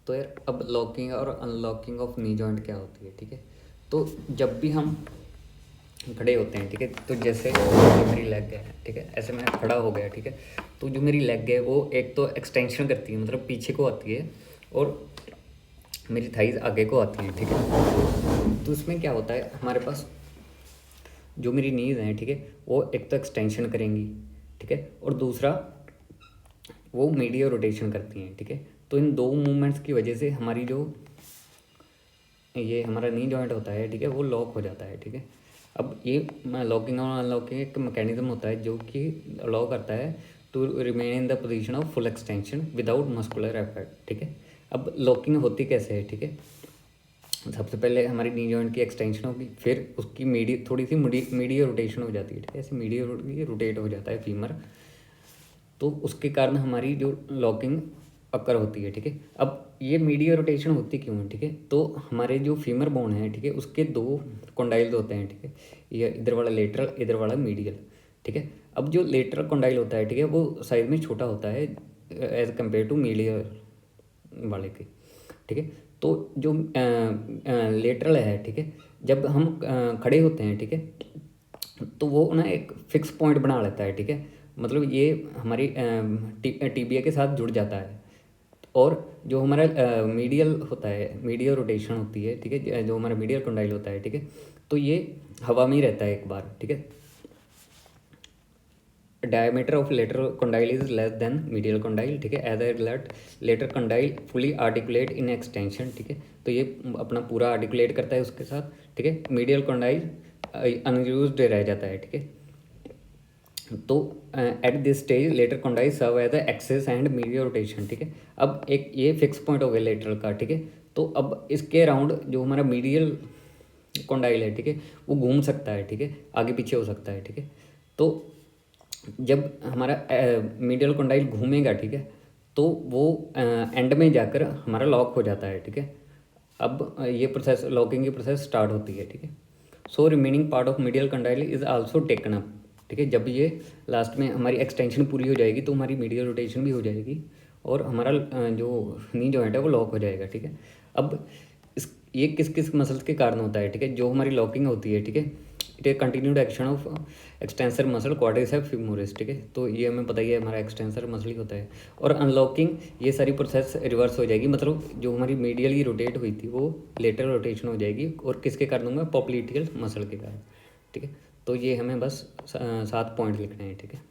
तो यार अब लॉकिंग और अनलॉकिंग ऑफ नी जॉइंट क्या होती है, ठीक है। तो जब भी हम खड़े होते हैं, ठीक है, तो जैसे जो मेरी लेग है, ठीक है, ऐसे मैं खड़ा हो गया, ठीक है, तो जो मेरी लेग है वो एक तो एक्सटेंशन करती है, मतलब पीछे को आती है, और मेरी थाइज आगे को आती है, ठीक है। तो इसमें क्या होता है, हमारे पास जो मेरी नीज़ हैं, ठीक है, वो एक तो एक्सटेंशन करेंगी, ठीक है, और दूसरा वो मीडियल रोटेशन करती हैं, ठीक है। तो इन दो मूवमेंट्स की वजह से हमारी जो ये हमारा नी जॉइंट होता है, ठीक है, वो लॉक हो जाता है, ठीक है। अब ये लॉकिंग और अनलॉकिंग एक मैकेनिज्म होता है जो कि अलाउ करता है to remain in the position of full extension without muscular effort, ठीक है। अब लॉकिंग होती कैसे है, ठीक है। सबसे पहले हमारी नी जॉइंट की एक्सटेंशन होगी, फिर उसकी थोड़ी सी मीडियल रोटेशन हो जाती है, ठीक है, ऐसे मीडियल रोटेट हो जाता है फीमर, तो उसके कारण हमारी जो लॉकिंग अकर होती है, ठीक है। अब ये मीडियल रोटेशन होती क्यों है, ठीक है, तो हमारे जो फीमर बोन है, ठीक है, उसके दो कॉन्डाइल्स होते हैं, ठीक है, ये इधर वाला लेटरल, इधर वाला मीडियल, ठीक है। अब जो लेटरल कॉन्डाइल होता है, ठीक है, वो साइज में छोटा होता है एज कम्पेयर टू मीडियल वाले के, ठीक है। तो जो लेटरल है, ठीक है, जब हम खड़े होते हैं, ठीक है, तो वो ना एक फिक्स पॉइंट बना लेता है, ठीक है, मतलब ये हमारी टीबिया के साथ जुड़ जाता है, और जो हमारा मीडियल होता है, मीडियल रोटेशन होती है, ठीक है, जो हमारा मीडियल कंडाइल होता है, ठीक है, तो ये हवा में ही रहता है एक बार, ठीक है। Diameter of lateral condyle is less than medial condyle, ठीक है, as a result lateral condyle fully articulate in extension, ठीक है, तो ये अपना पूरा आर्टिकुलेट करता है उसके साथ, ठीक है। मीडियल कंडाइल अनयूज्ड रह जाता है, ठीक है। तो at this stage lateral condyle serve as axis and medial rotation, ठीक है। अब एक ये फिक्स पॉइंट हो गया लेटरल का, ठीक है, तो अब इसके अराउंड जो हमारा मीडियल कंडाइल है, ठीक है, वो घूम सकता है, ठीक है, आगे पीछे हो सकता है, ठीक है। तो जब हमारा मीडियल कंडाइल घूमेगा, ठीक है, तो वो एंड में जाकर हमारा लॉक हो जाता है, ठीक है। अब ये प्रोसेस लॉकिंग की प्रोसेस स्टार्ट होती है, ठीक है। So remaining part of medial condyle is also taken up, ठीक है। जब ये लास्ट में हमारी एक्सटेंशन पूरी हो जाएगी तो हमारी मीडियल रोटेशन भी हो जाएगी, और हमारा जो नी जॉइंट है वो लॉक हो जाएगा, ठीक है। अब ये किस किस मसल्स के कारण होता है, ठीक है, जो हमारी लॉकिंग होती है, ठीक है, it A continued action of extensor muscle quadriceps femoris, ठीक है, तो ये हमें पता ही है हमारा एक्सटेंसर मसल ही होता है। और अनलॉकिंग ये सारी प्रोसेस रिवर्स हो जाएगी, मतलब जो हमारी मीडियली रोटेट हुई थी वो लेटरल रोटेशन हो जाएगी, और किसके कारण होगा, पॉप्लिटियल मसल के कारण, ठीक है। तो ये हमें बस 7 पॉइंट लिखने हैं, ठीक है।